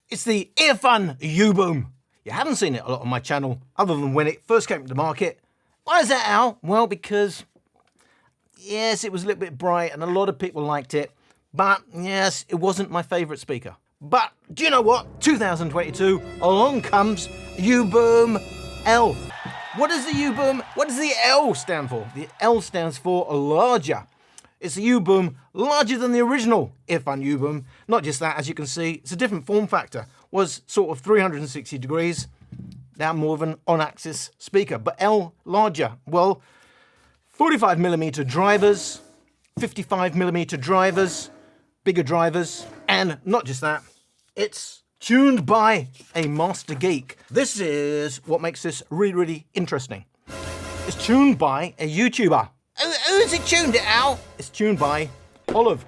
It's the Earfun UBoom. You haven't seen it a lot on my channel, other than when it first came to the market. Why is that, Al? Well, because, yes, it was a little bit bright and a lot of people liked it. But, yes, it wasn't my favourite speaker. But, do you know what? 2022, along comes UBoom L. What does the UBoom, what does the L stand for? The L stands for larger. It's a UBoom larger than the original Earfun UBoom. Not just that, as you can see, it's a different form factor. Was sort of 360 degrees, now more of an on-axis speaker, but L larger. Well, 45mm drivers, 55mm drivers, bigger drivers, and not just that, it's tuned by a master geek. This is what makes this really, really interesting. It's tuned by a YouTuber. Who's it tuned it, Al? It's tuned by Oluv.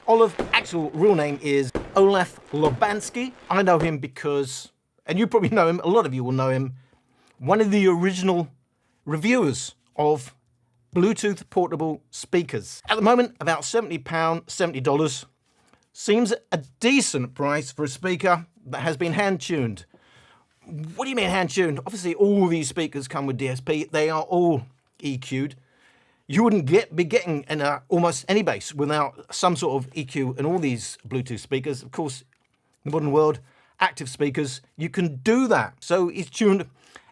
Oluv's actual real name is Olaf Lubanski. I know him because, and you probably know him, a lot of you will know him, one of the original reviewers of Bluetooth portable speakers. At the moment, about £70, $70. Seems a decent price for a speaker that has been hand-tuned. What do you mean hand-tuned? Obviously, all these speakers come with DSP. They are all EQ'd. You wouldn't be getting almost any bass without some sort of EQ in all these Bluetooth speakers. Of course, in the modern world, active speakers, you can do that. So he's tuned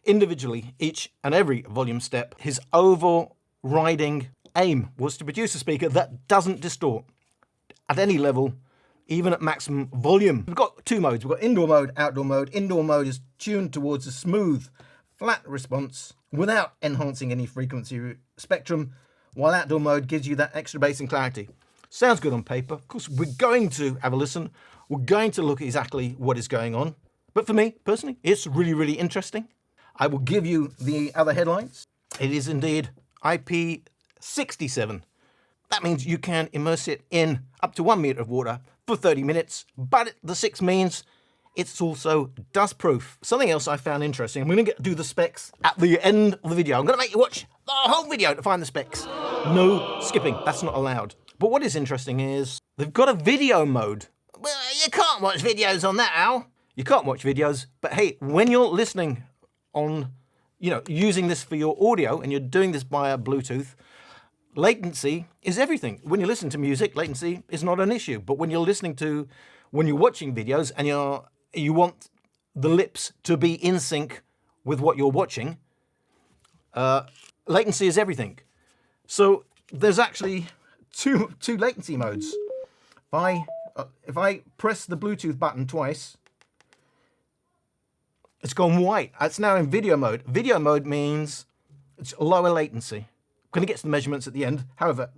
individually, each and every volume step. His overriding aim was to produce a speaker that doesn't distort at any level, even at maximum volume. We've got two modes. We've got indoor mode, outdoor mode. Indoor mode is tuned towards a smooth, flat response without enhancing any frequency spectrum, while outdoor mode gives you that extra bass and clarity. Sounds good on paper. Of course, we're going to have a listen. We're going to look at exactly what is going on. But for me, personally, it's really, really interesting. I will give you the other headlines. It is indeed IP67. That means you can immerse it in up to 1 meter of water for 30 minutes. But the 6 means it's also dust-proof. Something else I found interesting, I'm going to do the specs at the end of the video. I'm going to make you watch the whole video to find the specs. No skipping, that's not allowed. But what is interesting is they've got a video mode. Well, you can't watch videos on that, Al. You can't watch videos, but hey, when you're listening on, using this for your audio and you're doing this via Bluetooth, latency is everything. When you listen to music, latency is not an issue. But when you're watching videos and you want the lips to be in sync with what you're watching, latency is everything. So there's actually two latency modes. If I press the Bluetooth button twice, it's gone white. It's now in video mode. Video mode means it's lower latency. I'm going to get to the measurements at the end. However,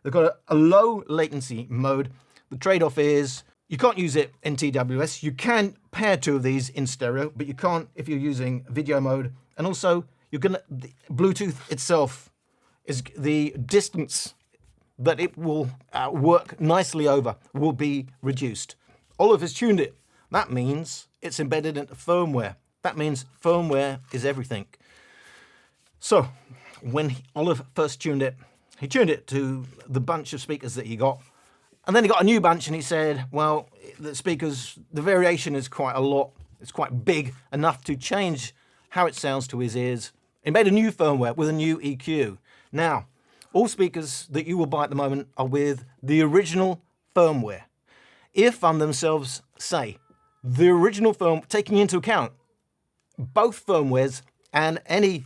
they've got a low latency mode. The trade-off is you can't use it in TWS. You can pair two of these in stereo, but you can't if you're using video mode. And also, the Bluetooth itself is the distance that it will work nicely over will be reduced. Olaf has tuned it. That means it's embedded into firmware. That means firmware is everything. So when Olaf first tuned it, he tuned it to the bunch of speakers that he got. And then he got a new bunch and he said, well, the speakers, the variation is quite a lot. It's quite big enough to change how it sounds to his ears. He made a new firmware with a new EQ. Now, all speakers that you will buy at the moment are with the original firmware. Earfun themselves say the original firmware, taking into account both firmwares and any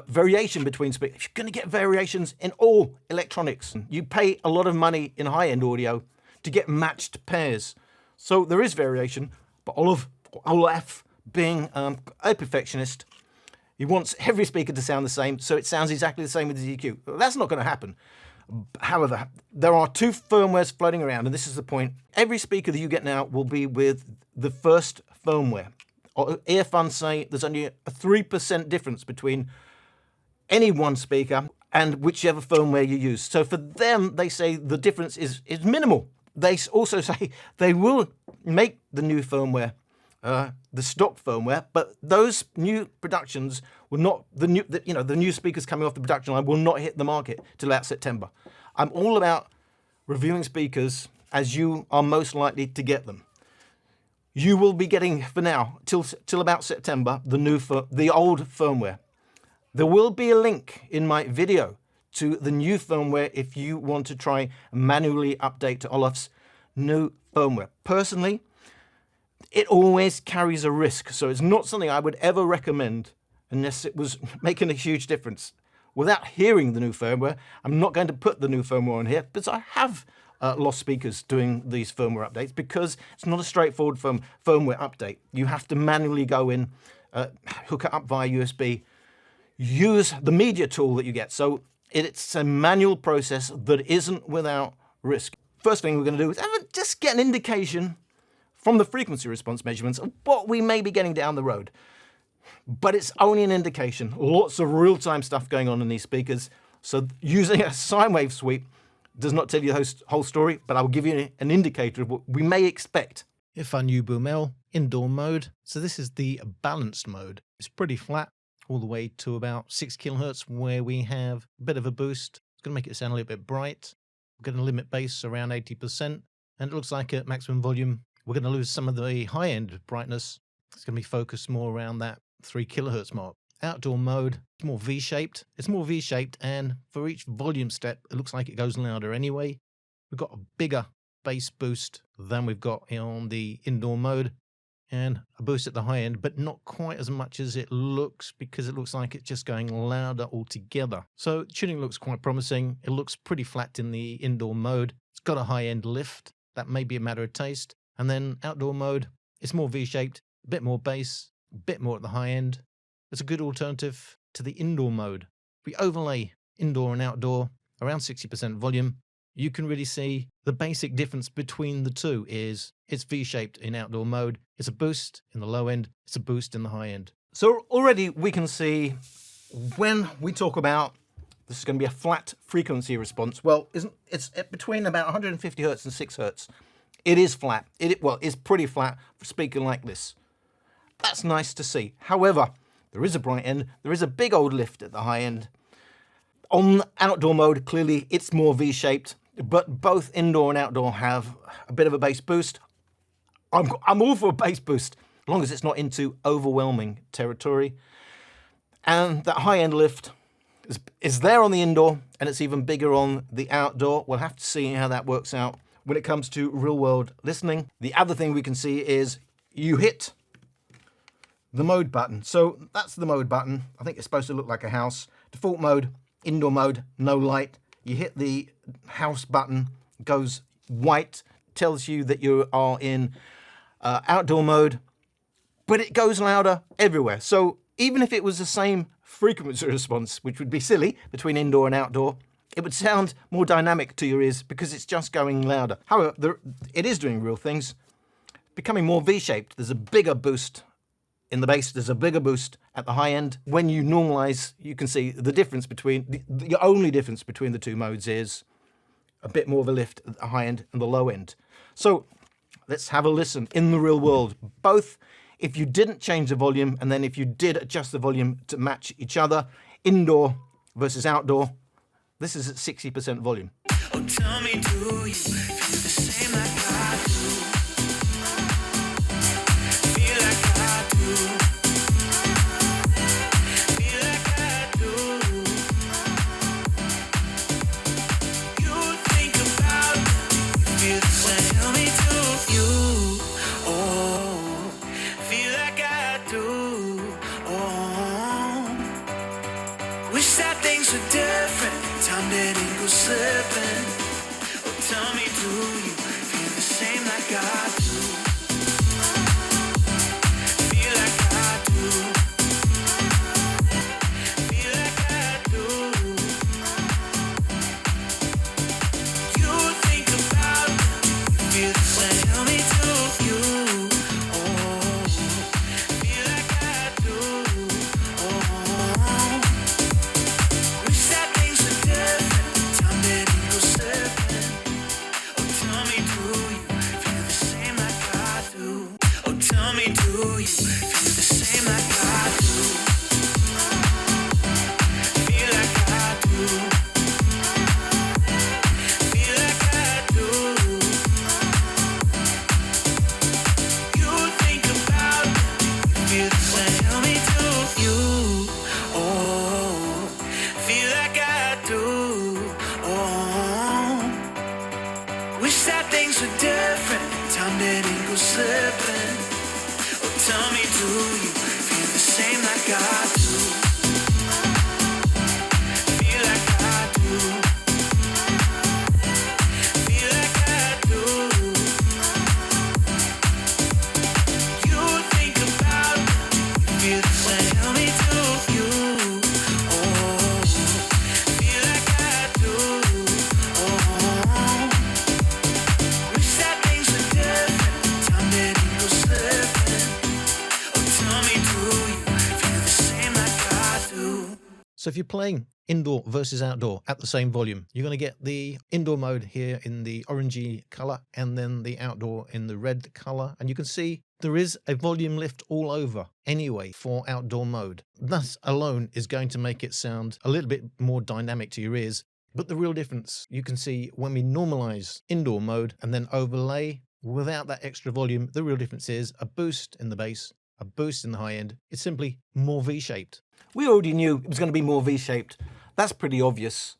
variation between speakers. You're going to get variations in all electronics. You pay a lot of money in high-end audio to get matched pairs. So there is variation, but Olaf, being a perfectionist, he wants every speaker to sound the same, so it sounds exactly the same with the EQ. Well, that's not going to happen. However, there are two firmwares floating around, and this is the point. Every speaker that you get now will be with the first firmware. Earfun say there's only a 3% difference between any one speaker and whichever firmware you use. So for them, they say the difference is minimal. They also say they will make the new firmware, the stock firmware, but those new productions will not, the new speakers coming off the production line will not hit the market till about September. I'm all about reviewing speakers as you are most likely to get them. You will be getting, for now, till about September, the old firmware. There will be a link in my video to the new firmware if you want to try manually update to Oluf's new firmware. Personally, it always carries a risk, so it's not something I would ever recommend unless it was making a huge difference. Without hearing the new firmware, I'm not going to put the new firmware on here, but I have lost speakers doing these firmware updates because it's not a straightforward firmware update. You have to manually go in, hook it up via USB, use the media tool that you get. So it's a manual process that isn't without risk. First thing we're going to do is just get an indication from the frequency response measurements of what we may be getting down the road. But it's only an indication. Lots of real-time stuff going on in these speakers. So using a sine wave sweep does not tell you the whole story, but I will give you an indicator of what we may expect. Earfun UBoom L, indoor mode. So this is the balanced mode. It's pretty flat, all the way to about 6 kilohertz, where we have a bit of a boost. It's going to make it sound a little bit bright. We're going to limit bass around 80%. And it looks like at maximum volume, we're going to lose some of the high-end brightness. It's going to be focused more around that 3 kilohertz mark. Outdoor mode, it's more V-shaped. It's more V-shaped, and for each volume step, it looks like it goes louder anyway. We've got a bigger bass boost than we've got on the indoor mode, and a boost at the high end, but not quite as much as it looks, because it looks like it's just going louder altogether. So tuning looks quite promising. It looks pretty flat in the indoor mode. It's got a high-end lift. That may be a matter of taste. And then outdoor mode, it's more V-shaped, a bit more bass, a bit more at the high end. It's a good alternative to the indoor mode. If we overlay indoor and outdoor around 60% volume, you can really see the basic difference between the two is it's V-shaped in outdoor mode, it's a boost in the low end, it's a boost in the high end. So already we can see when we talk about this is going to be a flat frequency response, well, it's between about 150 hertz and 6 hertz. It is flat. It's pretty flat for a speaker like this. That's nice to see. However, there is a bright end, there is a big old lift at the high end. On outdoor mode, clearly it's more V-shaped, but both indoor and outdoor have a bit of a bass boost. I'm all for a bass boost, as long as it's not into overwhelming territory. And that high end lift is there on the indoor, and it's even bigger on the outdoor. We'll have to see how that works out when it comes to real world listening. The other thing we can see is you hit the mode button. So that's the mode button. I think it's supposed to look like a house. Default mode, indoor mode, no light. You hit the house button, goes white, tells you that you are in outdoor mode, but it goes louder everywhere. So even if it was the same frequency response, which would be silly, between indoor and outdoor, it would sound more dynamic to your ears because it's just going louder. However, it is doing real things. Becoming more V-shaped. There's a bigger boost in the bass, there's a bigger boost at the high end. When you normalize, you can see the difference between, the only difference between the two modes is a bit more of a lift at the high end and the low end. So let's have a listen in the real world. Both, if you didn't change the volume, and then if you did adjust the volume to match each other, indoor versus outdoor, this is at 60% volume. Oh, tell me, do you feel the same like I do? Feel like I do. Feel like I do. You think about it, you feel the same. Tell me, do you? Oh, feel like I do. Oh, wish that things were different. Time didn't go slipping. Oh, tell me, do you feel the same like I do? Feel like I do. Feel like I do. You think about it, you feel the same. Tell me, do you? Oh, feel like I do. Oh, wish that things were different. Time didn't go slipping. Oh, tell me, do you feel the same like I do? Oh, tell me, do you feel the same like I do? Feel like I do. Feel like I do. You feel the same. Tell me, do you? Oh, feel like I do. Oh, wish that things were different. Time didn't go slipping. Oh, tell me, do you feel the same like I do? Feel like I do. Feel like I do. You think about it, you feel the same. Tell me, do you? Oh, feel like I do. Oh, wish that things were different. Time didn't go slipping. Oh, tell me, do you feel the same like I do? So if you're playing indoor versus outdoor at the same volume, you're going to get the indoor mode here in the orangey color and then the outdoor in the red color. And you can see there is a volume lift all over anyway for outdoor mode. That alone is going to make it sound a little bit more dynamic to your ears. But the real difference you can see when we normalize indoor mode and then overlay without that extra volume, the real difference is a boost in the bass, a boost in the high end. It's simply more V-shaped. We already knew it was going to be more V-shaped. That's pretty obvious.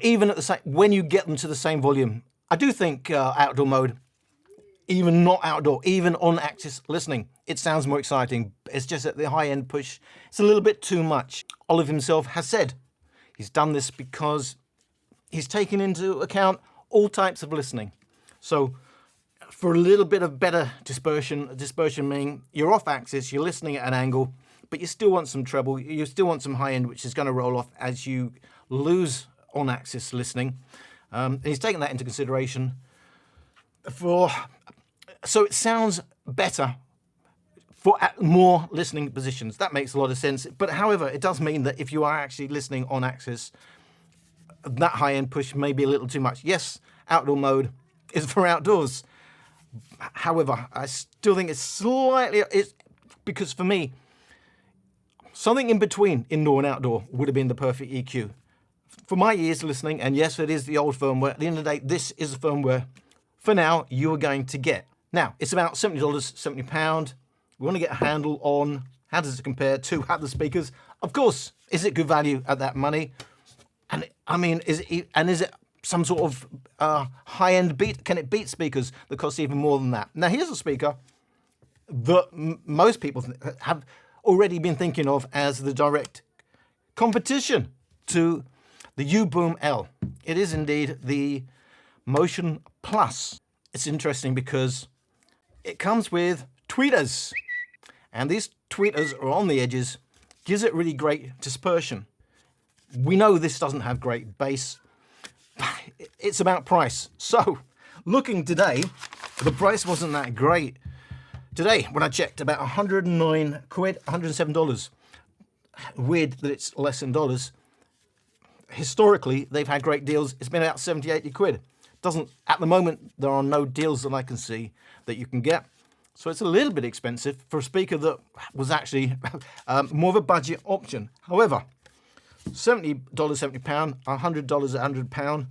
Even at the same, when you get them to the same volume, I do think outdoor mode, even not outdoor, even on axis listening, it sounds more exciting. It's just at the high end push, it's a little bit too much. Olaf himself has said he's done this because he's taken into account all types of listening. So for a little bit of better dispersion meaning you're off axis, you're listening at an angle, but you still want some treble, you still want some high end, which is going to roll off as you lose on axis listening. And he's taken that into consideration so it sounds better for more listening positions. That makes a lot of sense. But however, it does mean that if you are actually listening on axis, that high end push may be a little too much. Yes, outdoor mode is for outdoors. However, I still think it's because for me, something in between indoor and outdoor would have been the perfect EQ. For my years listening, and yes, it is the old firmware, at the end of the day, this is the firmware, for now, you are going to get. Now, it's about $70, £70. We want to get a handle on how does it compare to other speakers. Of course, is it good value at that money? And I mean, is it some sort of high-end beat? Can it beat speakers that cost even more than that? Now, here's a speaker that most people have already been thinking of as the direct competition to the UBoom L. It is indeed the Motion Plus. It's interesting because it comes with tweeters, and these tweeters are on the edges, gives it really great dispersion. We know this doesn't have great bass. It's about price. So, looking today, the price wasn't that great. Today, when I checked, about 109 quid, $107. Weird that it's less in dollars. Historically, they've had great deals. It's been about 70, 80 quid. At the moment, there are no deals that I can see that you can get. So it's a little bit expensive for a speaker that was actually more of a budget option. However, $70, £70, $100, £100.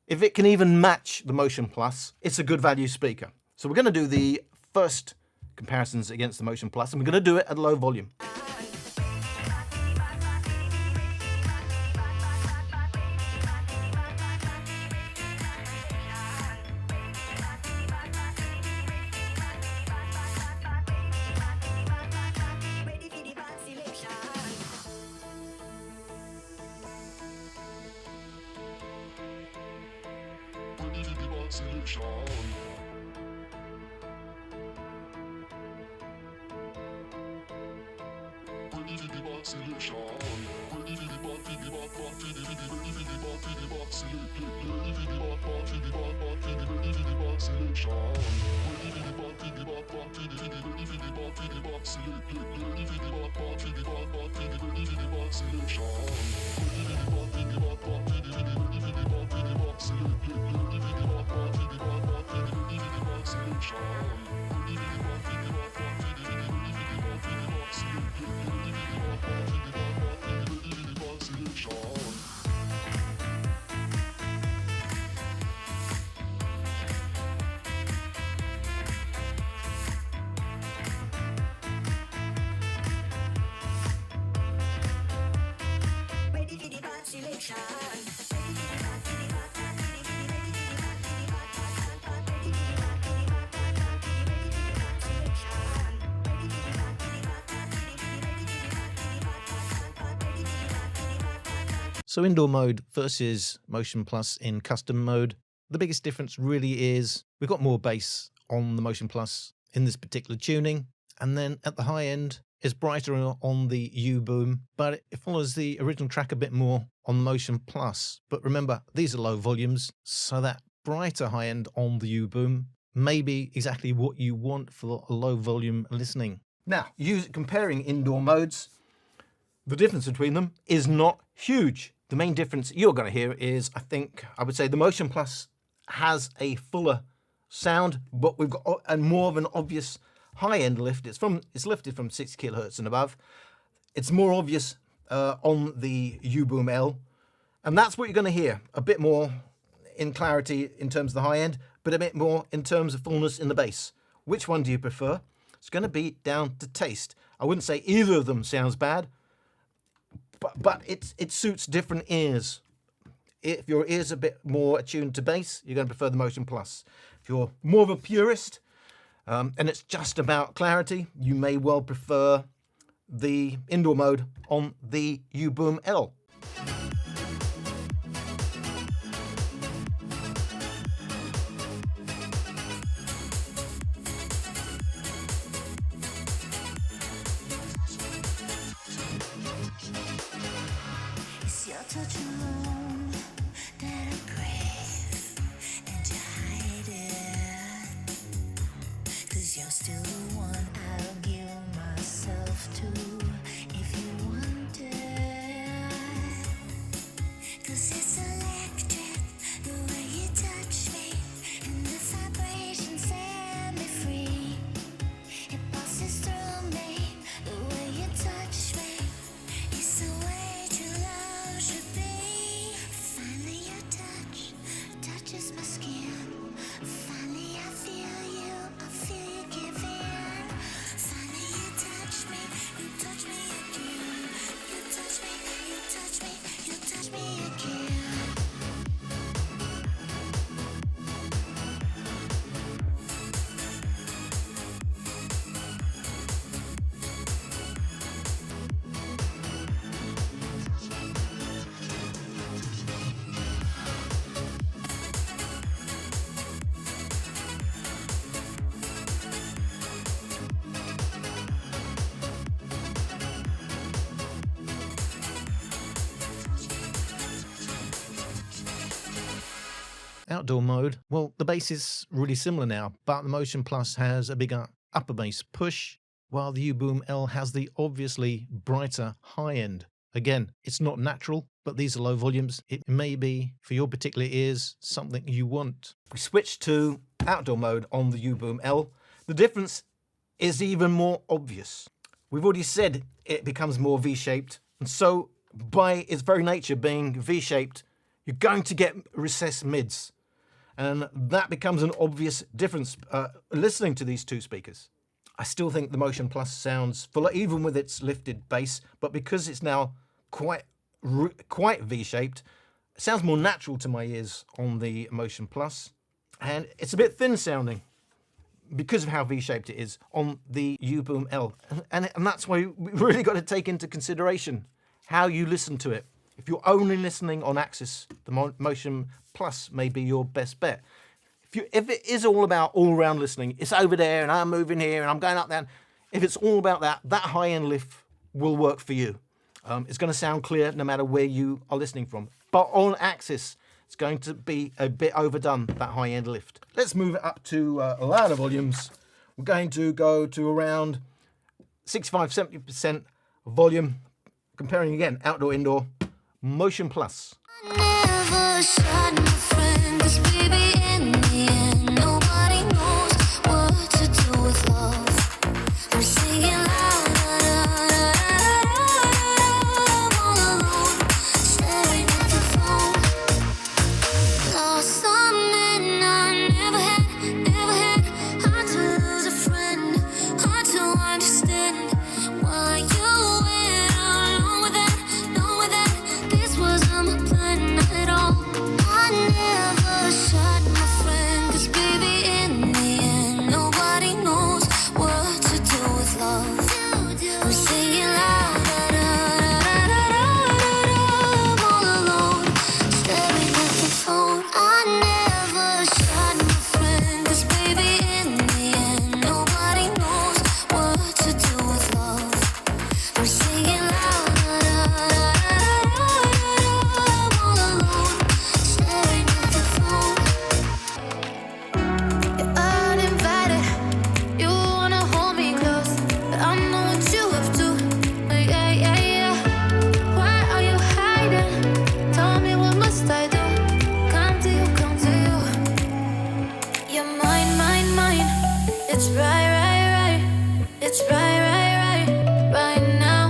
If it can even match the Motion Plus, it's a good value speaker. So we're going to do the first comparisons against the Motion Plus, and we're going to do it at low volume. So indoor mode versus Motion Plus in custom mode. The biggest difference really is we've got more bass on the Motion Plus in this particular tuning. And then at the high end, it's brighter on the UBoom, but it follows the original track a bit more on the Motion Plus. But remember, these are low volumes, so that brighter high end on the UBoom may be exactly what you want for low volume listening. Now, comparing indoor modes, the difference between them is not huge. The main difference you're going to hear is, I would say the Motion Plus has a fuller sound, but we've got more of an obvious high-end lift. It's lifted from 6 kilohertz and above. It's more obvious on the UBoom L, and that's what you're going to hear. A bit more in clarity in terms of the high end, but a bit more in terms of fullness in the bass. Which one do you prefer? It's going to be down to taste. I wouldn't say either of them sounds bad, but it suits different ears. If your ear's a bit more attuned to bass, you're going to prefer the Motion Plus. If you're more of a purist, and it's just about clarity, you may well prefer the indoor mode on the UBoom L. It's your touch alone that I crave, and you hide it, 'cause you're still the one I'll give myself to if you want it, 'cause it's electric, the way you touch me, and the vibration set me free. It passes through me, the way you touch me, it's the way true love should be. Finally your touch touches my skin. Finally I feel you give in. Finally you touch me again. You touch me, you touch me, you touch me again. Outdoor mode, well, the bass is really similar now, but the Motion Plus has a bigger upper bass push, while the UBoom L has the obviously brighter high end. Again, it's not natural, but these are low volumes. It may be, for your particular ears, something you want. We switch to outdoor mode on the UBoom L. The difference is even more obvious. We've already said it becomes more V-shaped, and so by its very nature being V-shaped, you're going to get recessed mids. And that becomes an obvious difference listening to these two speakers. I still think the Motion Plus sounds fuller, even with its lifted bass, but because it's now quite V-shaped, it sounds more natural to my ears on the Motion Plus. And it's a bit thin sounding because of how V-shaped it is on the UBoom L. And that's why we've really got to take into consideration how you listen to it. If you're only listening on Axis, the Motion Plus may be your best bet. If it is all about all-round listening, it's over there and I'm moving here and I'm going up there. If it's all about that high-end lift will work for you. It's going to sound clear no matter where you are listening from. But on Axis, it's going to be a bit overdone, that high-end lift. Let's move it up to louder volumes. We're going to go to around 65-70% volume. Comparing again, outdoor, indoor, Motion Plus. Never shot my friend, 'cause baby in the end nobody knows what to do with love. I'm singing loud, I'm all alone, staring at the phone. Lost something I never had. Hard to lose a friend, hard to understand why you went along with that. This wasn't my plan at all. I It's right now.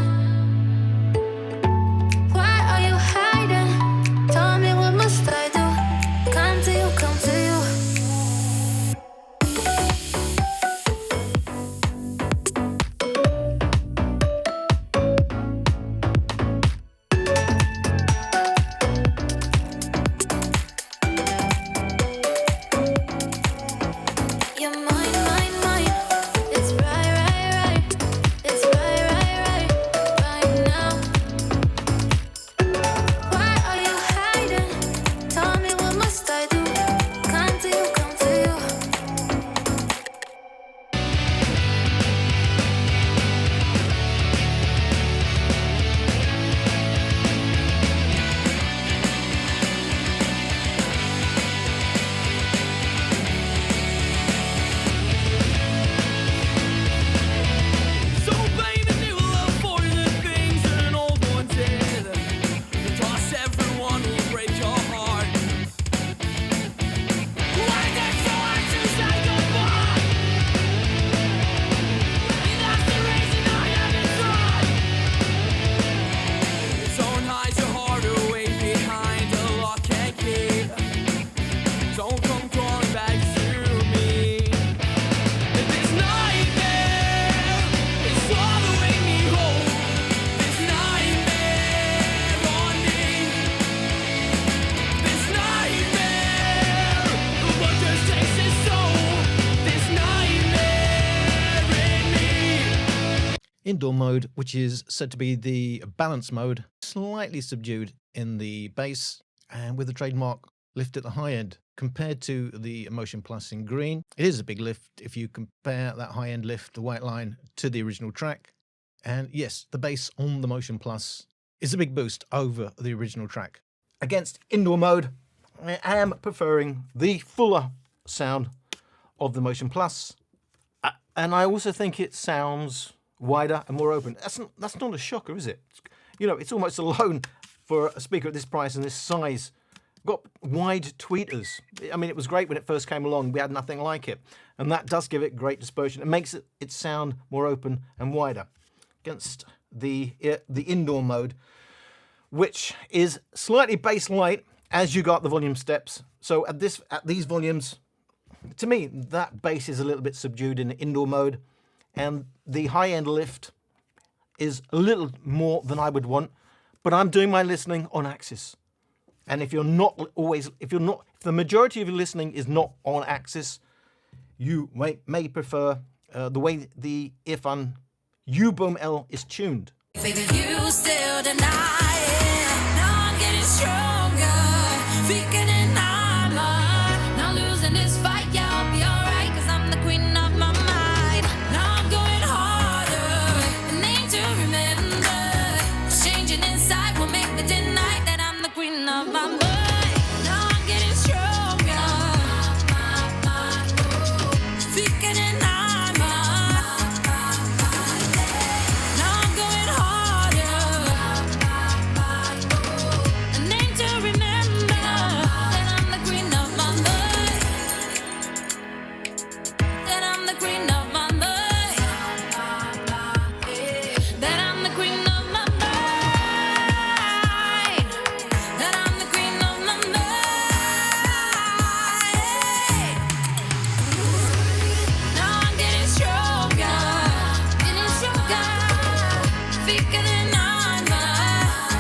Why are you hiding? Tell me what must I do? Come to you, come to you. You're mine, mine, mine. It's right. It's right now. Why are you hiding? Tell me what must I do? Come to you, come to you. So blame the new love for the things that an old one did. The toss everyone will break your heart. Why is it so hard to say goodbye? That's the reason I haven't tried. Don't hide your heart away behind a lock and key. Don't come crawling back to me. This nightmare is swallowing me whole. This nightmare on me. This nightmare, what just takes its soul. This nightmare in me. Indoor mode, which is said to be the balance mode, slightly subdued in the bass and with the trademark lift at the high end compared to the Motion Plus in green. It is a big lift if you compare that high end lift, the white line, to the original track. And yes, the bass on the Motion Plus is a big boost over the original track. Against indoor mode, I am preferring the fuller sound of the Motion Plus. And I also think it sounds wider and more open. That's not a shocker, is it? You know, it's almost alone for a speaker at this price and this size. Got wide tweeters. I mean, it was great when it first came along. We had nothing like it. And that does give it great dispersion. It makes it sound more open and wider. Against the indoor mode, which is slightly bass light as you got the volume steps. So at these volumes, to me, that bass is a little bit subdued in the indoor mode, and the high end lift is a little more than I would want. But I'm doing my listening on axis, and if the majority of your listening is not on axis, you may prefer the way the Earfun UBoom L is tuned. Baby, you still deny it. Now I'm getting stronger. Weakening armor. Not losing this fight, yeah, I'll be alright. Cause I'm the queen of my mind. Now I'm going harder. A name to remember. Changing inside will make me deny that I'm the queen of my mind. Now I'm getting stronger. Weakening armor. Now I'm going harder. A name to remember. That I'm the queen of my mind. That I'm the queen of my mind. That I'm the queen of my mind. That I'm the queen of my mind. Now I'm getting stronger. Getting stronger. Thicker than armor.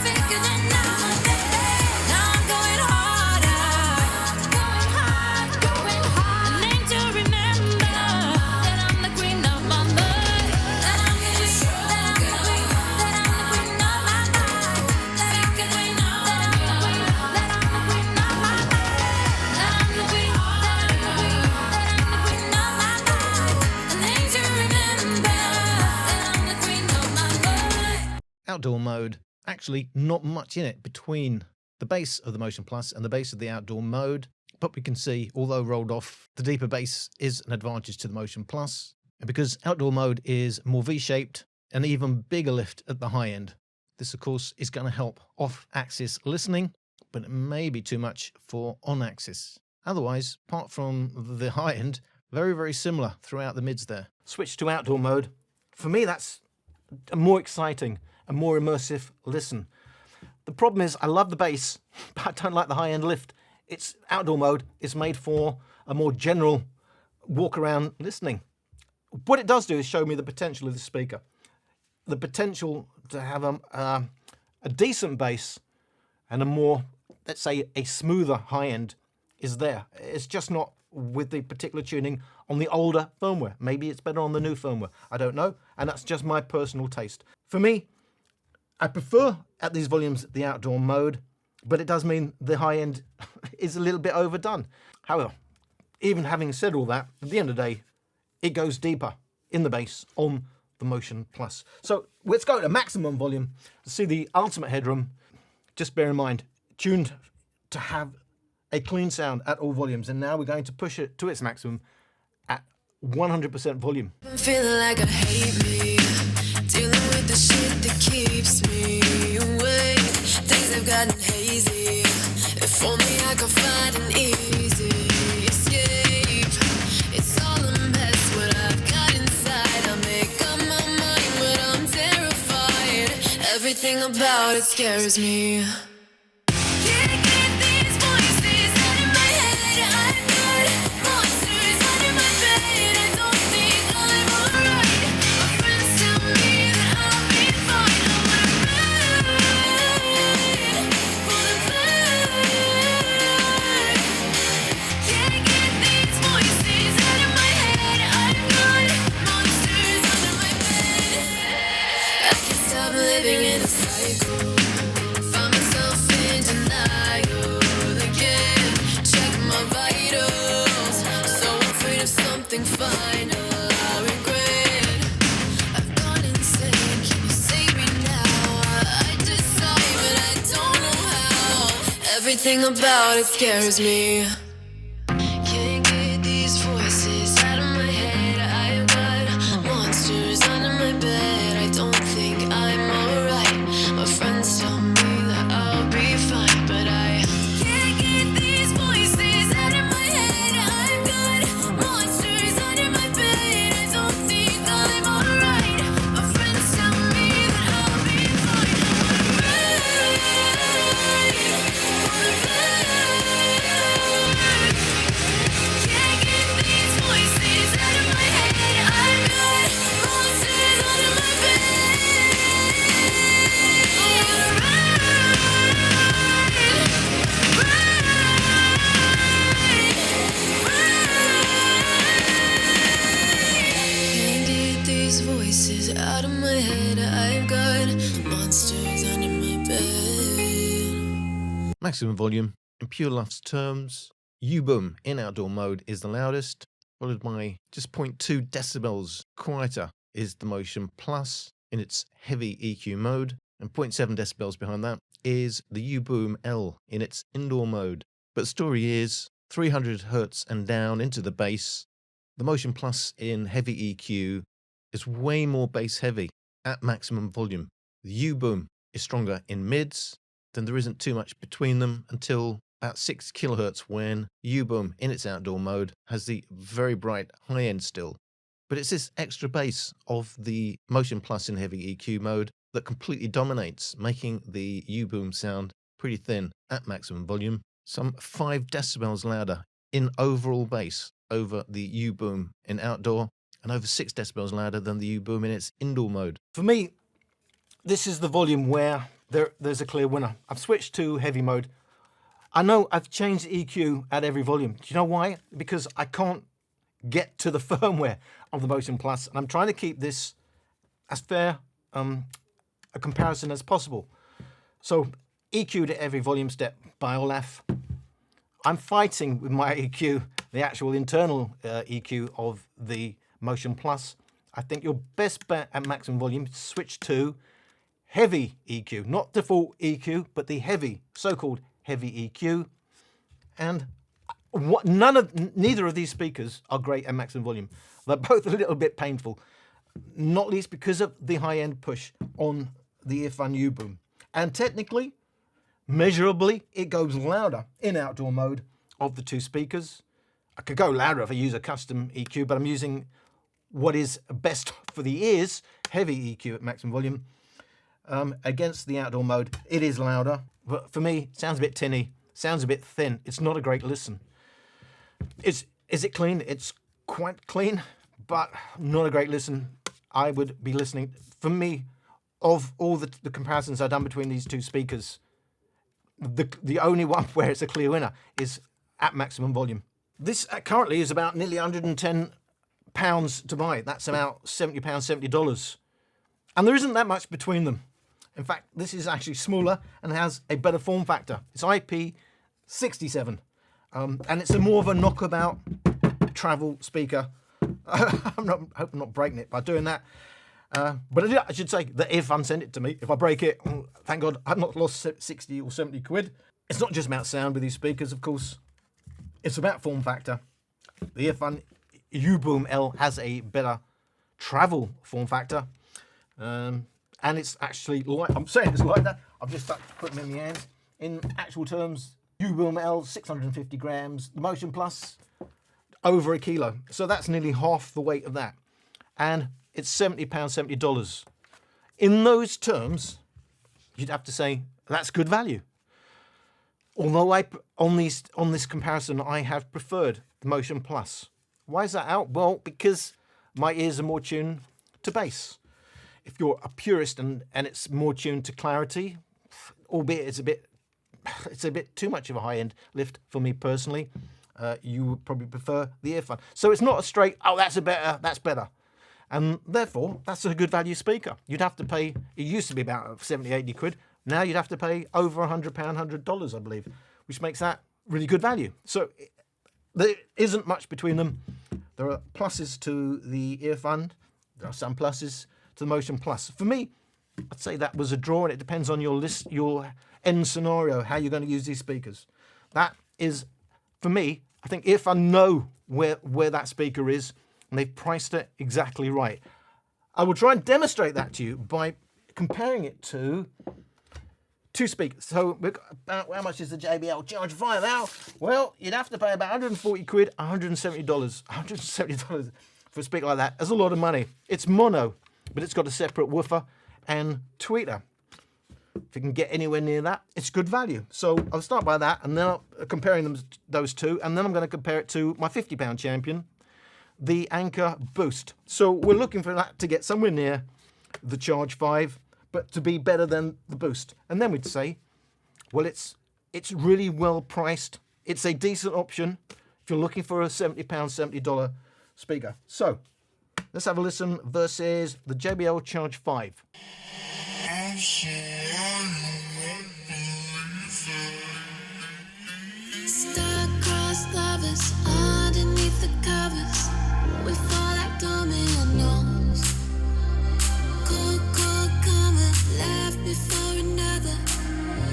Thicker than armor. Now I'm going harder. Going hard. Going hard. A name to remember. That I'm the queen of my mind. That I'm getting stronger. That I'm the queen of my mind. Thicker than armor. That I'm the queen of my mind. That I'm the queen. That I'm the queen. That I'm the queen of my mind. A name to remember. That I'm the queen of my mind. Outdoor mode, actually not much in it between the bass of the Motion Plus and the bass of the outdoor mode, but we can see, although rolled off, the deeper bass is an advantage to the Motion Plus, and because outdoor mode is more V-shaped, an even bigger lift at the high end. This, of course, is going to help off-axis listening, but it may be too much for on-axis. Otherwise, apart from the high end, very, very similar throughout the mids there. Switch to outdoor mode. For me, that's a more exciting and more immersive listen. The problem is I love the bass, but I don't like the high-end lift. It's outdoor mode. It's made for a more general walk-around listening. What it does do is show me the potential of the speaker. The potential to have a decent bass and a more, let's say, a smoother high-end is there. It's just not with the particular tuning on the older firmware. Maybe it's better on the new firmware. I don't know. And that's just my personal taste. For me, I prefer at these volumes the outdoor mode, but it does mean the high end is a little bit overdone. However, even having said all that, at the end of the day, it goes deeper in the bass on the Motion Plus. So let's go to maximum volume to see the ultimate headroom. Just bear in mind, tuned to have a clean sound at all volumes, and now we're going to push it to its maximum at 100% volume. I'm feeling like I hate me, dealing with the shit that keeps me awake. Things have gotten hazy. If only I could find an easy escape. It's all a mess what I've got inside. I make up my mind, but I'm terrified. Everything about it scares me. Can't get these voices out of my head. I've got monsters under my bed. I don't think I'm alright. My friends tell me that I'll be fine. I wanna run for the blood. Can't get these voices out of my head. I've got monsters under my bed. I can't stop living in a cycle. Find myself in denial again. Check my vitals. So afraid of something final I regret. I've gone insane. Can you save me now? I decide, but I don't know how. Everything about it scares me. Can't get these voices out of my head. I've got monsters under my bed. I don't think I'm alright. My friends tell me that I'll be fine, but I can't get these voices out of my head. I've got monsters under my bed. I don't think I'm alright. My friends tell me that I'll be fine. I wanna run. Can't get these voices out of my head. I've got monsters under my bed. I wanna Can't get these voices out of my head. I've got monsters under my bed. Maximum volume, in pure Luf's terms, UBoom in outdoor mode is the loudest, followed by just 0.2 decibels quieter is the Motion Plus in its heavy EQ mode, and 0.7 decibels behind that is the UBoom L in its indoor mode. But the story is 300 hertz and down into the bass. The Motion Plus in heavy EQ is way more bass heavy at maximum volume. The UBoom is stronger in mids, then there isn't too much between them until about 6 kilohertz when UBoom in its outdoor mode has the very bright high end still. But it's this extra bass of the Motion Plus in heavy EQ mode that completely dominates, making the UBoom sound pretty thin at maximum volume, some 5 decibels louder in overall bass over the UBoom in outdoor, and over 6 decibels louder than the UBoom in its indoor mode. For me, this is the volume where there's a clear winner. I've switched to heavy mode. I know I've changed the EQ at every volume. Do you know why? Because I can't get to the firmware of the Motion Plus, and I'm trying to keep this as fair a comparison as possible. So EQ'd at every volume step by Olaf. I'm fighting with my EQ, the actual internal EQ of the Motion Plus. I think your best bet at maximum volume, switch to heavy EQ, not default EQ, but the heavy, so-called heavy EQ. And neither of these speakers are great at maximum volume. They're both a little bit painful, not least because of the high-end push on the Earfun UBoom. And technically, measurably, it goes louder in outdoor mode of the two speakers. I could go louder if I use a custom EQ, but I'm using what is best for the ears, heavy EQ at maximum volume, against the outdoor mode. It is louder, but for me, it sounds a bit tinny, sounds a bit thin. It's not a great listen. Is it clean? It's quite clean, but not a great listen. I would be listening, for me, of all the comparisons I've done between these two speakers, the only one where it's a clear winner is at maximum volume. This currently is about nearly £110 to buy. That's about £70, $70. And there isn't that much between them. In fact, this is actually smaller and has a better form factor. It's IP67. And it's a more of a knockabout travel speaker. I hope I'm not breaking it by doing that. But I should say that Earfun sent it to me. If I break it, thank God I've not lost 60 or 70 quid. It's not just about sound with these speakers, of course. It's about form factor. The Earfun UBoom L has a better travel form factor. And it's actually light. I'm saying it's like that. I've just started to put them in my hands. In actual terms, UBoom L, 650 grams. The Motion Plus, over a kilo. So that's nearly half the weight of that. And it's £70, $70. In those terms, you'd have to say that's good value. Although on this comparison, I have preferred the Motion Plus. Why is that out? Well, because my ears are more tuned to bass. If you're a purist and it's more tuned to clarity, albeit it's a bit too much of a high-end lift for me personally, you would probably prefer the Earfun. So it's not a straight, oh, that's better. And therefore, that's a good value speaker. You'd have to pay, it used to be about 70, 80 quid. Now you'd have to pay over £100, $100, I believe, which makes that really good value. So there isn't much between them. There are pluses to the Earfun. There are some pluses to the Motion Plus. For me, I'd say that was a draw, and it depends on your end scenario, how you're going to use these speakers. That is, for me, I think Earfun know where that speaker is, and they've priced it exactly right. I will try and demonstrate that to you by comparing it to two speakers. So we've got about, how much is the JBL Charge 5 now? Well, you'd have to pay about 140 quid, $170. $170 for a speaker like that. That's a lot of money. It's mono, but it's got a separate woofer and tweeter. If you can get anywhere near that, it's good value. So I'll start by that, and then comparing those two, and then I'm going to compare it to my £50 champion, the Anker Boost. So we're looking for that to get somewhere near the Charge 5, but to be better than the Boost. And then we'd say, well, it's really well priced. It's a decent option if you're looking for a £70, $70 speaker. So let's have a listen versus the JBL Charge 5. Star-crossed lovers underneath the covers. We fall like dominoes. Cold, coming, laugh before another.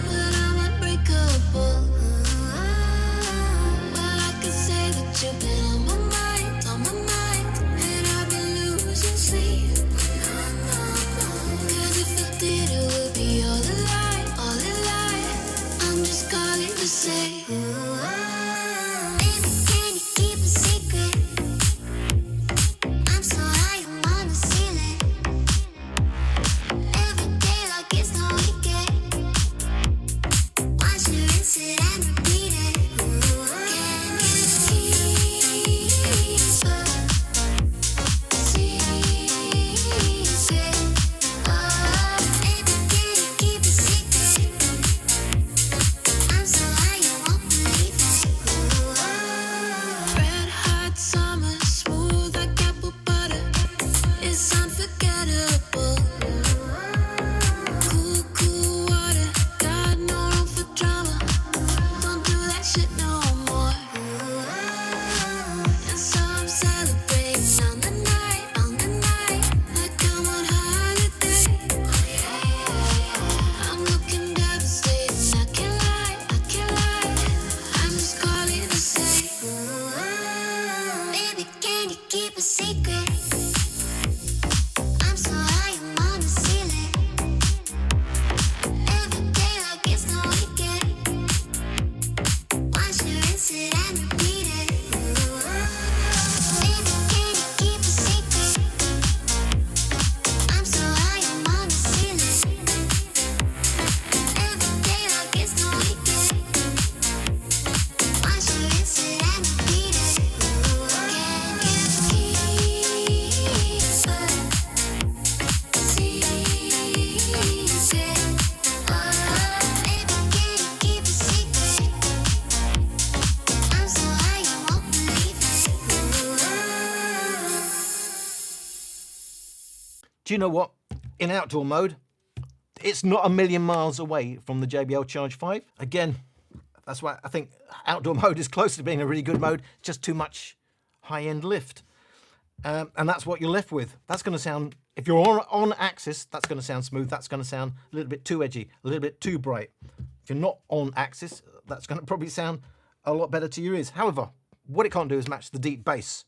But I'm unbreakable. Well, I can say that you've been on my mind, and I've been losing sleep. 'Cause if I did, it would be all a lie. I'm just calling to say, baby, can you keep a secret? Do you know what? In outdoor mode, it's not a million miles away from the JBL Charge 5. Again, that's why I think outdoor mode is close to being a really good mode, just too much high-end lift. And that's what you're left with. That's going to sound, if you're on axis, that's going to sound smooth. That's going to sound a little bit too edgy, a little bit too bright. If you're not on axis, that's going to probably sound a lot better to your ears. However, what it can't do is match the deep bass.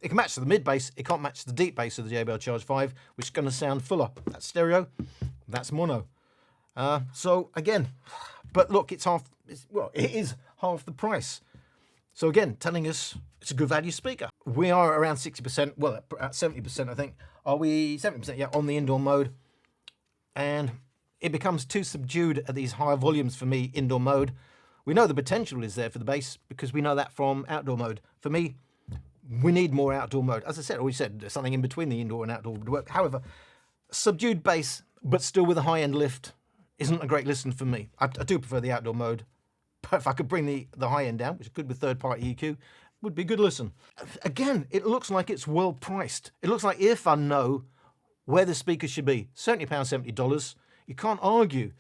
It can match the mid bass, it can't match the deep bass of the JBL Charge 5, which is going to sound fuller. That's stereo, that's mono. So again, but look, it is half the price. So again, telling us it's a good value speaker. We are around 60%, well, at 70%, I think. Are we 70%? Yeah, on the indoor mode. And it becomes too subdued at these higher volumes for me, indoor mode. We know the potential is there for the bass because we know that from outdoor mode. For me, we need more outdoor mode. As I said, always said, there's something in between the indoor and outdoor would work. However, subdued bass, but still with a high-end lift, isn't a great listen for me. I do prefer the outdoor mode. But if I could bring the high end down, which is good with third-party EQ, would be a good listen. Again, it looks like it's well priced. It looks like Earfun know where the speaker should be. £70, $70. You can't argue.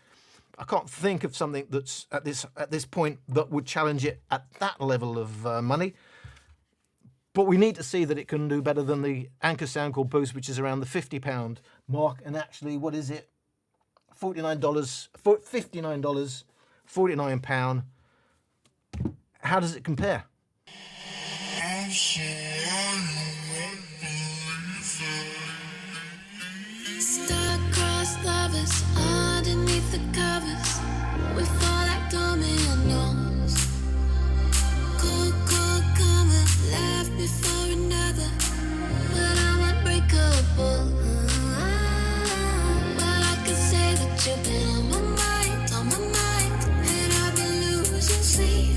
I can't think of something that's at this point that would challenge it at that level of money. But we need to see that it can do better than the Anker Soundcore Boost, which is around the £50 mark. And actually, what is it? $49, $59, £49. How does it compare? Star-crossed lovers underneath the covers. We fall like dominoes. Cool, cool, comer left me for another, but I'm unbreakable. Well, I can say that you've been on my mind, and I've been losing sleep.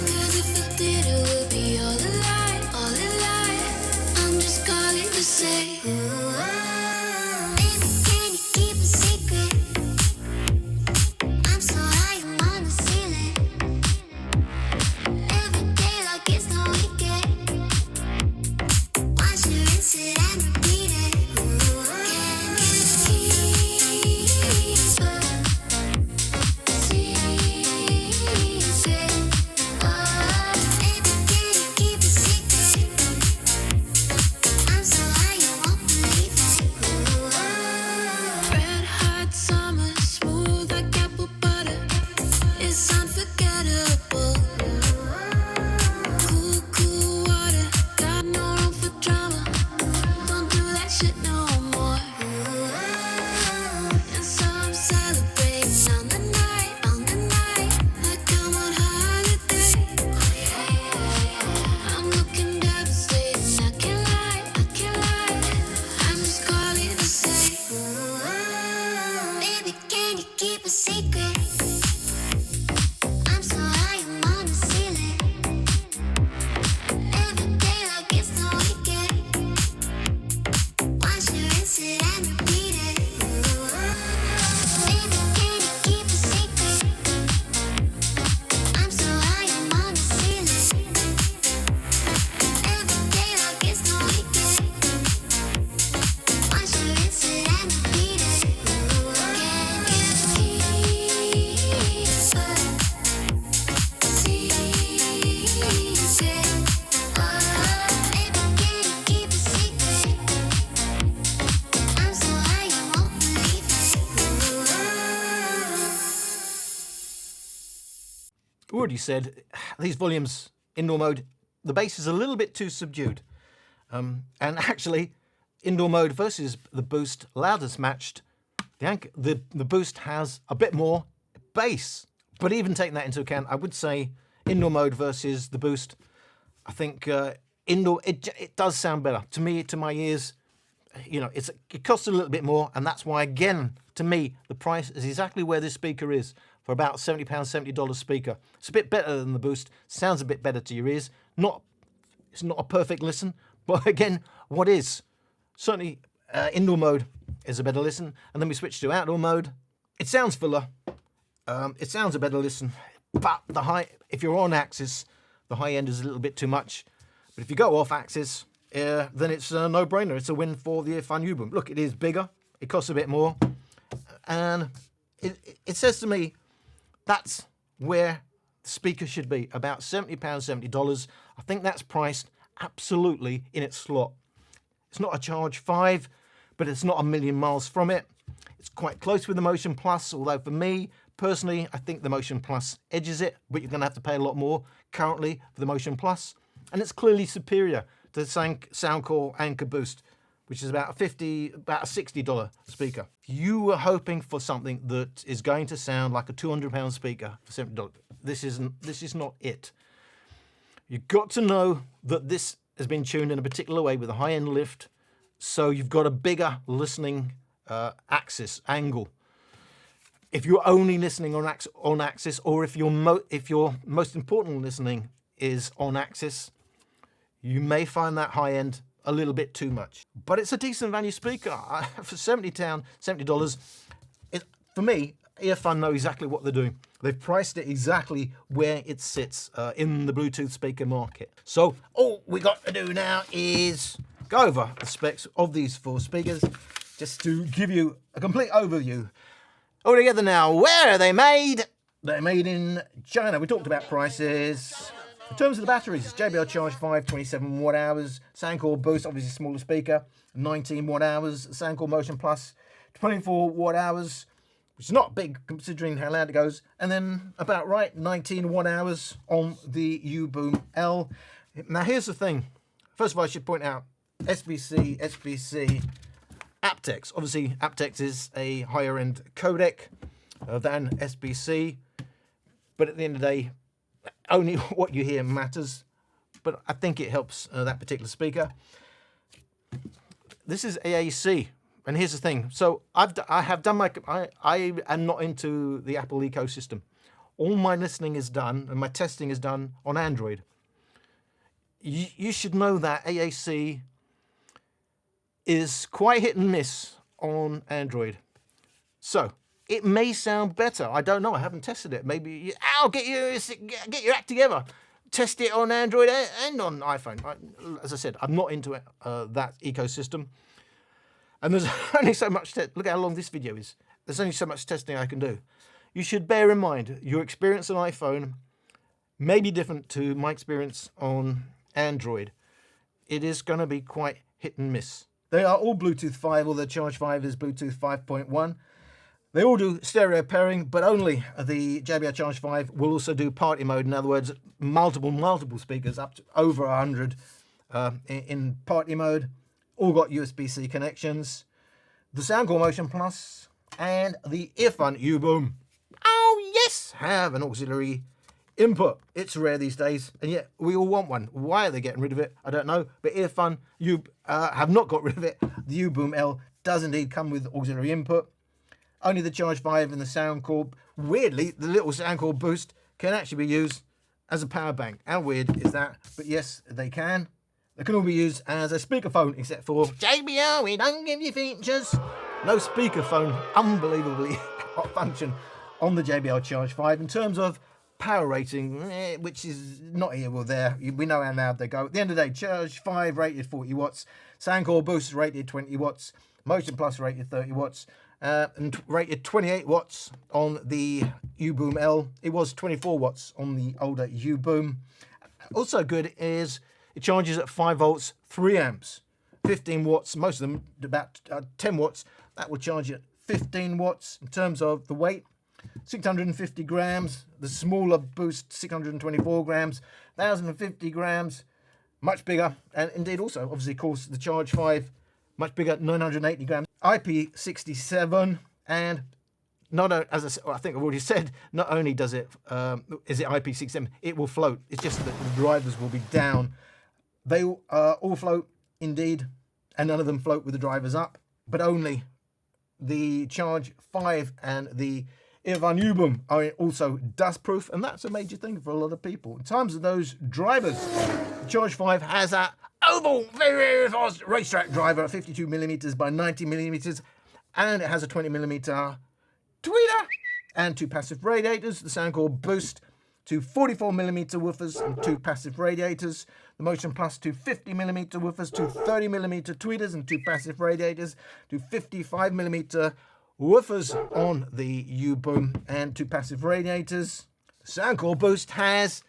'Cause if I did, it would be all a lie, all a lie. I'm just calling to say, baby, can you keep a secret? I'm so high, I'm on the ceiling. Every day like it's no weekend. Once you rinse it and repeat it. Can you keep a secret? Oh, baby, can you keep a secret? I'm so high, you won't believe it. Red hot summer, smooth like apple butter. It's unforgettable. Cool, cool water, got no room for drama. Don't do that shit no more. And so I'm celebrating on the night, like I'm on holiday. I'm looking devastated, I can't lie. I'm just calling to say, baby, can you keep a secret? I'm so high, I'm on the ceiling. Every day like it's no weekend. Once you rinse it and repeat it. Baby, can you keep a secret? I'm so high, I'm on the ceiling. Every day like it's no weekend. Once you rinse it and repeat it. Can you keep a secret? Oh, baby, can you keep a secret? I'm so high, you won't believe it. Already said, these volumes, indoor mode, the bass is a little bit too subdued. And actually, indoor mode versus the Boost, loudest matched, the Boost has a bit more bass. But even taking that into account, I would say indoor mode versus the Boost, I think indoor, it does sound better. To me, to my ears, you know, it costs a little bit more, and that's why, again, to me, the price is exactly where this speaker is, for about £70, $70 speaker. It's a bit better than the Boost, sounds a bit better to your ears. It's not a perfect listen, but again, what is? Certainly, indoor mode is a better listen, and then we switch to outdoor mode. It sounds fuller, it sounds a better listen, but if you're on axis, the high end is a little bit too much. But if you go off axis, then it's a no-brainer. It's a win for the Earfun UBoom. Look, it is bigger. It costs a bit more. And it says to me that's where the speaker should be, about £70, $70. I think that's priced absolutely in its slot. It's not a Charge 5, but it's not a million miles from it. It's quite close with the Motion Plus, although for me, personally, I think the Motion Plus edges it, but you're going to have to pay a lot more currently for the Motion Plus. And it's clearly superior to the Soundcore Anker Boost, which is about a $60 speaker. You were hoping for something that is going to sound like a £200 speaker for $70. This is not it. You've got to know that this has been tuned in a particular way with a high-end lift, so you've got a bigger listening angle. If you're only listening on axis, or if your most important listening is on axis, you may find that high end a little bit too much. But it's a decent value speaker for $70. For me, Earfun know exactly what they're doing. They've priced it exactly where it sits in the Bluetooth speaker market. So all we got to do now is go over the specs of these 4 speakers, just to give you a complete overview. All together now, where are they made? They're made in China. We talked about prices. In terms of the batteries, JBL Charge 5, 27 watt hours. Soundcore Boost, obviously smaller speaker, 19 watt hours. Soundcore Motion Plus, 24 watt hours, which is not big considering how loud it goes. And then about right, 19 watt hours on the UBoom L. Now here's the thing. First of all, I should point out SBC, aptX. Obviously, aptX is a higher end codec than SBC, but at the end of the day, only what you hear matters. But I think it helps that particular speaker. This is AAC, and here's the thing. So I am not into the Apple ecosystem. All my listening is done and my testing is done on Android. You should know that AAC is quite hit and miss on Android. So it may sound better. I don't know. I haven't tested it. Maybe get your act together. Test it on Android and on iPhone. As I said, I'm not into that ecosystem. And there's only so much. Look how long this video is. There's only so much testing I can do. You should bear in mind your experience on iPhone may be different to my experience on Android. It is going to be quite hit and miss. They are all Bluetooth 5, or the Charge 5 is Bluetooth 5.1. They all do stereo pairing, but only the JBL Charge 5 will also do party mode. In other words, multiple speakers, up to over 100 in party mode. All got USB-C connections. The Soundcore Motion Plus and the Earfun UBoom, oh yes, have an auxiliary input. It's rare these days, and yet we all want one. Why are they getting rid of it? I don't know. But Earfun have not got rid of it. The UBoom L does indeed come with auxiliary input. Only the Charge 5 and the Soundcore, weirdly, the little Soundcore Boost can actually be used as a power bank. How weird is that? But yes, they can. They can all be used as a speakerphone, except for JBL, we don't give you features. No speakerphone, unbelievably hot function on the JBL Charge 5. In terms of power rating, which is not here or there, we know how loud they go. At the end of the day, Charge 5 rated 40 watts, Soundcore Boost rated 20 watts, Motion Plus rated 30 watts, and rated 28 watts on the UBoom L. It was 24 watts on the older UBoom. Also good is it charges at 5 volts, 3 amps, 15 watts, most of them about 10 watts. That will charge at 15 watts. In terms of the weight, 650 grams. The smaller Boost, 624 grams, 1,050 grams, much bigger. And indeed also, obviously, of course, the Charge 5, much bigger, 980 grams. IP67, and as I think I've already said, not only does it is it IP67, it will float. It's just that the drivers will be down. They all float indeed, and none of them float with the drivers up, but only the Charge 5 and the Earfun UBoom are also dust proof, and that's a major thing for a lot of people. In terms of those drivers, the Charge 5 has a oval, very fast racetrack driver, 52mm by 90mm, and it has a 20mm tweeter and 2 passive radiators. The Soundcore Boost, 2 44mm woofers and 2 passive radiators. the Motion Plus, two 50mm woofers, two 30mm tweeters, and two passive radiators, two 55mm woofers on the UBoom, and two passive radiators. Soundcore Boost has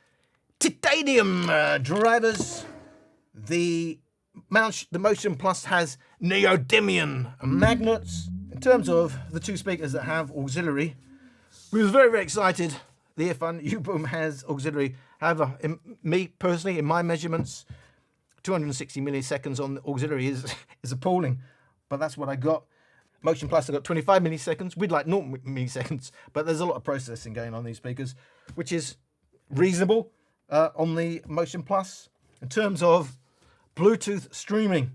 titanium drivers. The Motion Plus has neodymium magnets. In terms of the two speakers that have auxiliary, we was very, very excited. The Earfun UBoom has auxiliary. However, me personally, in my measurements, 260 milliseconds on the auxiliary is appalling. But that's what I got. Motion Plus, I got 25 milliseconds. We'd like 0 milliseconds, but there's a lot of processing going on these speakers, which is reasonable on the Motion Plus. In terms of Bluetooth streaming,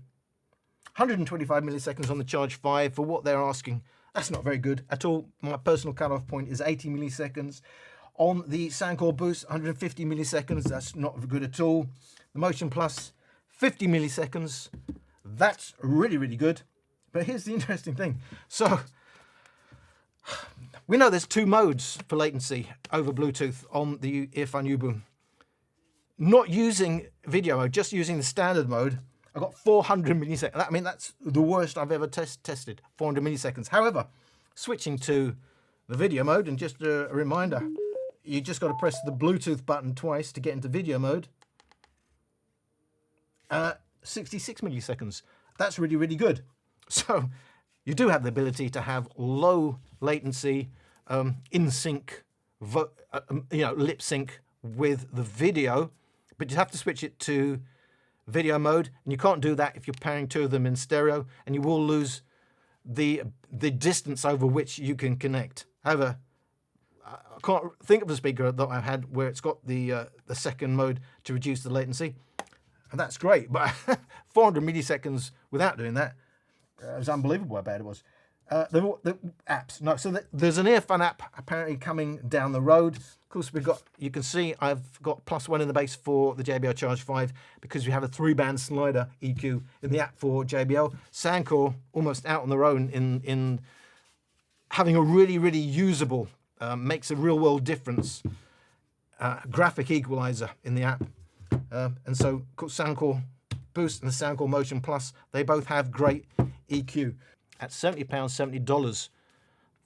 125 milliseconds on the Charge 5 for what they're asking. That's not very good at all. My personal cutoff point is 80 milliseconds. On the Soundcore Boost, 150 milliseconds. That's not good at all. The Motion Plus, 50 milliseconds. That's really, really good. But here's the interesting thing. So, we know there's two modes for latency over Bluetooth on the Earfun UBoom. Not using video mode, just using the standard mode, I got 400 milliseconds. I mean, that's the worst I've ever tested, 400 milliseconds. However, switching to the video mode, and just a reminder, you just got to press the Bluetooth button twice to get into video mode. 66 milliseconds. That's really, really good. So you do have the ability to have low latency, in sync, lip sync with the video, but you have to switch it to video mode, and you can't do that if you're pairing two of them in stereo, and you will lose the distance over which you can connect. However, I can't think of a speaker that I've had where it's got the second mode to reduce the latency, and that's great. But 400 milliseconds without doing that, it was unbelievable how bad it was. The apps, no. So there's an Earfun app apparently coming down the road. Of course, you can see I've got +1 in the bass for the JBL Charge 5 because we have a 3-band slider EQ in the app for JBL. Soundcore almost out on their own in having a really, really usable, makes a real world difference, graphic equalizer in the app. And so Soundcore Boost and the Soundcore Motion Plus, they both have great EQ. At £70, $70,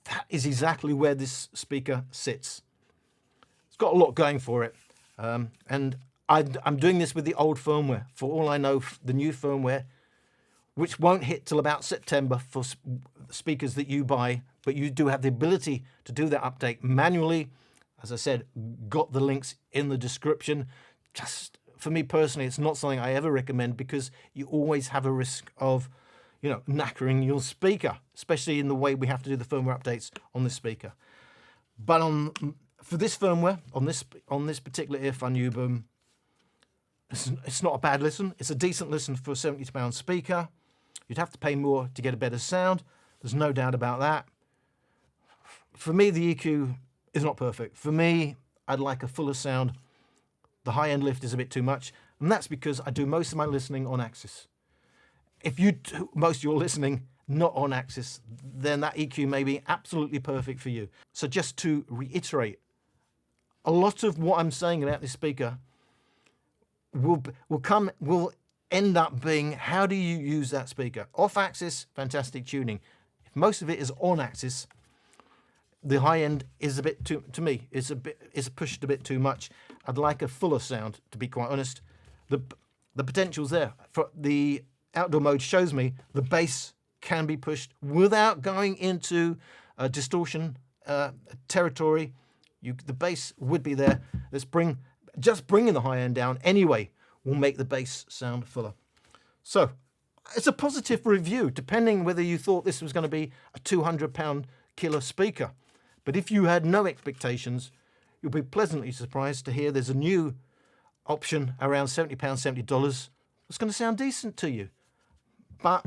that is exactly where this speaker sits. It's got a lot going for it. And I'm doing this with the old firmware. For all I know, the new firmware, which won't hit till about September for speakers that you buy, but you do have the ability to do that update manually. As I said, got the links in the description. Just for me personally, it's not something I ever recommend because you always have a risk of knackering your speaker, especially in the way we have to do the firmware updates on this speaker. But for this firmware, on this particular Earfun UBoom, it's not a bad listen. It's a decent listen for a £70 speaker. You'd have to pay more to get a better sound. There's no doubt about that. For me, the EQ is not perfect. For me, I'd like a fuller sound. The high-end lift is a bit too much, and that's because I do most of my listening on Axis. If you do most of your listening not on Axis, then that EQ may be absolutely perfect for you. So just to reiterate, a lot of what I'm saying about this speaker will end up being, how do you use that speaker? Off Axis, fantastic tuning. If most of it is on Axis, the high end is a bit too, to me, it's pushed a bit too much. I'd like a fuller sound, to be quite honest. The potential's there. For the outdoor mode shows me the bass can be pushed without going into distortion territory. The bass would be there. Just bringing the high end down anyway will make the bass sound fuller. So it's a positive review, depending whether you thought this was going to be a £200 killer speaker. But if you had no expectations, you'll be pleasantly surprised to hear there's a new option around £70, $70. It's going to sound decent to you. But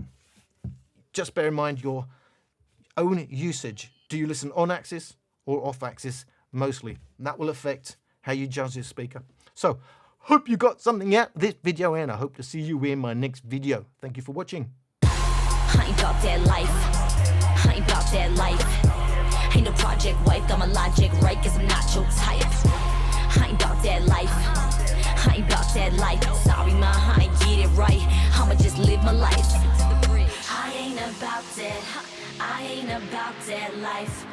just bear in mind your own usage. Do you listen on Axis or off Axis mostly? And that will affect how you judge this speaker. So, hope you got something out of this video, and I hope to see you in my next video. Thank you for watching. I ain't about that life. I ain't about that life. Ain't no project wife, got my logic right, guess I'm not your type. I ain't about that life. I ain't about that life. Sorry, I ain't get it right. I'ma just live my life. I ain't about that. I ain't about that life.